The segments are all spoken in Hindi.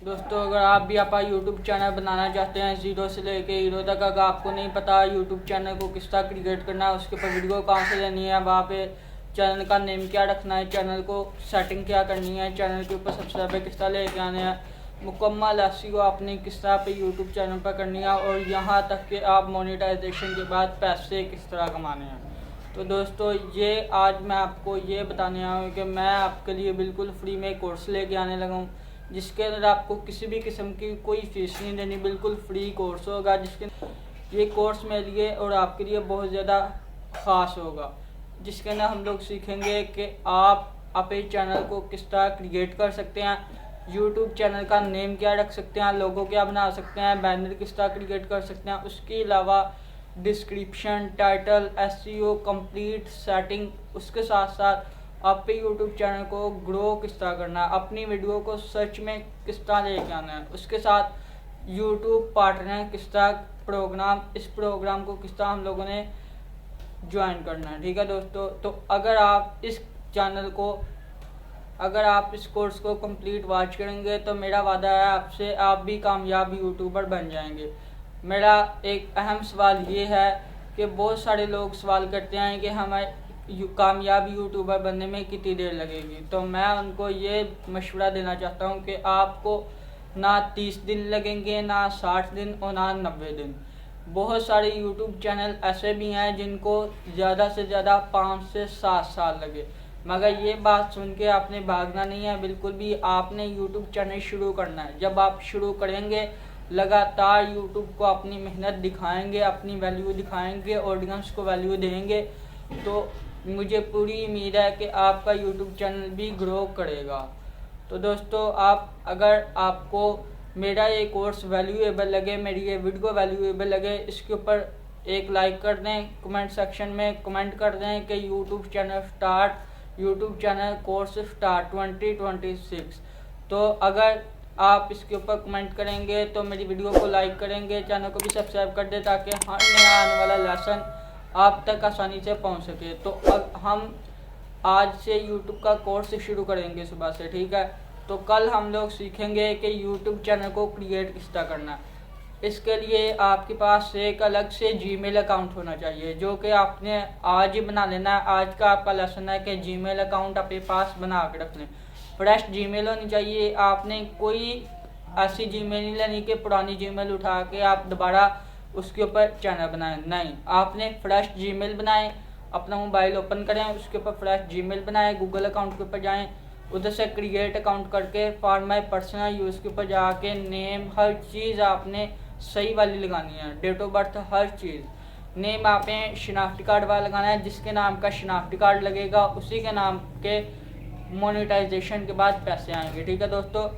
दोस्तों अगर आप भी अपना यूट्यूब चैनल बनाना चाहते हैं ज़ीरो से लेके हीरो तक, अगर आपको नहीं पता यूट्यूब चैनल को किस तरह क्रिएट करना है, उसके ऊपर वीडियो कहाँ से लेनी है, वहाँ पे चैनल का नेम क्या रखना है, चैनल को सेटिंग क्या करनी है, चैनल के ऊपर सब्सक्राइबर किस तरह लेके आने हैं, मुकम्मल एसईओ आपने किस तरह पे यूट्यूब चैनल पर करनी है और यहाँ तक कि आप मोनेटाइजेशन के बाद पैसे किस तरह कमाने हैं। तो दोस्तों ये आज मैं आपको ये बताने आया हूँ कि मैं आपके लिए बिल्कुल फ्री में कोर्स लेके आने लगा हूँ, जिसके अंदर आपको किसी भी किस्म की कोई फीस नहीं देनी, बिल्कुल फ्री कोर्स होगा। जिसके ये कोर्स मेरे लिए और आपके लिए बहुत ज़्यादा ख़ास होगा, जिसके अंदर हम लोग सीखेंगे कि आप अपने चैनल को किस तरह क्रिएट कर सकते हैं, यूट्यूब चैनल का नेम क्या रख सकते हैं, लोगो क्या बना सकते हैं, बैनर किस तरह क्रिएट कर सकते हैं, उसके अलावा description, title, SEO complete setting, उसके साथ साथ आप पे यूट्यूब चैनल को ग्रो किस तरह करना है, अपनी वीडियो को सर्च में किस तरह लेके आना है, उसके साथ यूट्यूब पार्टनर किस तरह प्रोग्राम, इस प्रोग्राम को किस तरह हम लोगों ने ज्वाइन करना है। ठीक है दोस्तों, तो अगर आप इस कोर्स को कंप्लीट वॉच करेंगे तो मेरा वादा है आपसे, आप भी कामयाब यूट्यूबर बन जाएंगे। मेरा एक अहम सवाल ये है कि बहुत सारे लोग सवाल करते हैं कि हमें कामयाब यूट्यूबर बनने में कितनी देर लगेगी, तो मैं उनको ये मशवरा देना चाहता हूँ कि आपको ना 30 दिन लगेंगे, ना 60 दिन और ना 90 दिन। बहुत सारे यूट्यूब चैनल ऐसे भी हैं जिनको ज़्यादा से ज़्यादा 5 से 7 साल लगे, मगर ये बात सुन के आपने भागना नहीं है बिल्कुल भी। आपने यूट्यूब चैनल शुरू करना है। जब आप शुरू करेंगे, लगातार यूट्यूब को अपनी मेहनत दिखाएंगे, अपनी वैल्यू दिखाएंगे, ऑडियंस को वैल्यू देंगे, तो मुझे पूरी उम्मीद है कि आपका यूट्यूब चैनल भी ग्रो करेगा। तो दोस्तों अगर आपको मेरा ये कोर्स वैल्यूएबल लगे, मेरी ये वीडियो वैल्यूएबल लगे, इसके ऊपर एक लाइक कर दें, कमेंट सेक्शन में कमेंट कर दें कि यूट्यूब चैनल कोर्स स्टार्ट 2026। तो अगर आप इसके ऊपर कमेंट करेंगे तो मेरी वीडियो को लाइक करेंगे, चैनल को भी सब्सक्राइब कर दे ताकि हर नया आने वाला लेसन आप तक आसानी से पहुंच सके। तो अब हम आज से यूट्यूब का कोर्स शुरू करेंगे सुबह से, ठीक है। तो कल हम लोग सीखेंगे कि यूट्यूब चैनल को क्रिएट किस तरह करना। इसके लिए आपके पास एक अलग से जीमेल अकाउंट होना चाहिए, जो कि आपने आज ही बना लेना है। आज का आपका लेसन है कि जीमेल अकाउंट अपने पास बना के रख लें। फ्रेश जीमेल होनी चाहिए। आपने कोई ऐसी जीमेल नहीं लेनी कि पुरानी जीमेल उठा के आप दोबारा उसके ऊपर चैनल बनाएं, नहीं। आपने फ्रेश जीमेल बनाएं, अपना मोबाइल ओपन करें, उसके ऊपर फ्रेश जीमेल बनाएं, गूगल अकाउंट के ऊपर जाएं, उधर से क्रिएट अकाउंट करके फॉर माई पर्सनल यूज़ के ऊपर जाके नेम, हर चीज़ आपने सही वाली लगानी है, डेट ऑफ बर्थ, हर चीज़। नेम आपने शनाख्ती कार्ड वाला लगाना है, जिसके नाम का शनाख्ती कार्ड लगेगा उसी के नाम के मोनेटाइजेशन के बाद पैसे आएंगे। ठीक है दोस्तों,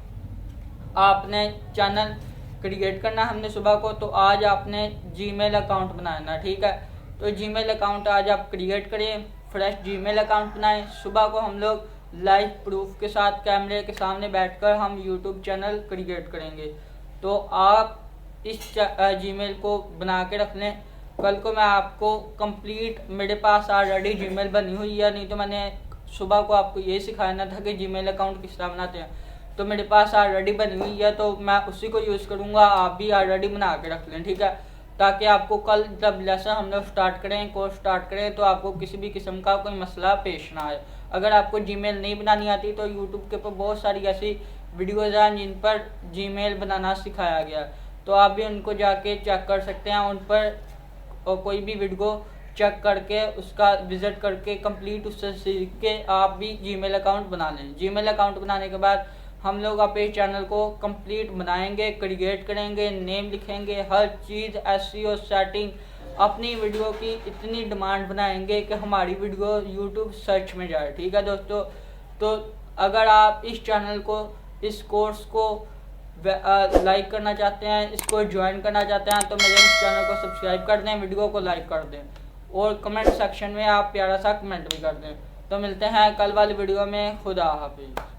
आपने चैनल क्रिएट करना हमने सुबह को, तो आज आपने जीमेल अकाउंट बनाना, ठीक है। तो जीमेल अकाउंट आज आप क्रिएट करें, फ्रेश जीमेल अकाउंट बनाएं। सुबह को हम लोग लाइव प्रूफ के साथ कैमरे के सामने बैठकर हम यूट्यूब चैनल क्रिएट करेंगे। तो आप इस जीमेल को बना के रख लें। कल को मैं आपको कंप्लीट, मेरे पास ऑलरेडी जीमेल बनी हुई है, नहीं तो मैंने सुबह को आपको ये सिखाना था कि जीमेल अकाउंट किस तरह बनाते हैं, तो मेरे पास ऑलरेडी बनी हुई है, तो मैं उसी को यूज़ करूँगा। आप भी ऑलरेडी बना के रख लें, ठीक है, ताकि आपको कल जब लेसन हम लोग स्टार्ट करें, कोर्स स्टार्ट करें, तो आपको किसी भी किस्म का कोई मसला पेश ना आए। अगर आपको जीमेल नहीं बनानी आती तो यूट्यूब के ऊपर बहुत सारी ऐसी वीडियोज़ हैं जिन पर जीमेल बनाना सिखाया गया, तो आप भी उनको जाके चेक कर सकते हैं। उन पर और कोई भी वीडियो चेक करके उसका विजिट करके कंप्लीट उससे सीख के आप भी जीमेल अकाउंट बना लें। जीमेल अकाउंट बनाने के बाद हम लोग अपने चैनल को कंप्लीट बनाएंगे, क्रिएट करेंगे, नेम लिखेंगे, हर चीज़ एसईओ सेटिंग, अपनी वीडियो की इतनी डिमांड बनाएंगे कि हमारी वीडियो यूट्यूब सर्च में जाए। ठीक है दोस्तों, तो अगर आप इस चैनल को, इस कोर्स को लाइक करना चाहते हैं, इसको ज्वाइन करना चाहते हैं, तो मेरे इस चैनल को सब्सक्राइब कर दें, वीडियो को लाइक कर दें और कमेंट सेक्शन में आप प्यारा सा कमेंट भी कर दें। तो मिलते हैं कल वाली वीडियो में। खुदा हाफिज़।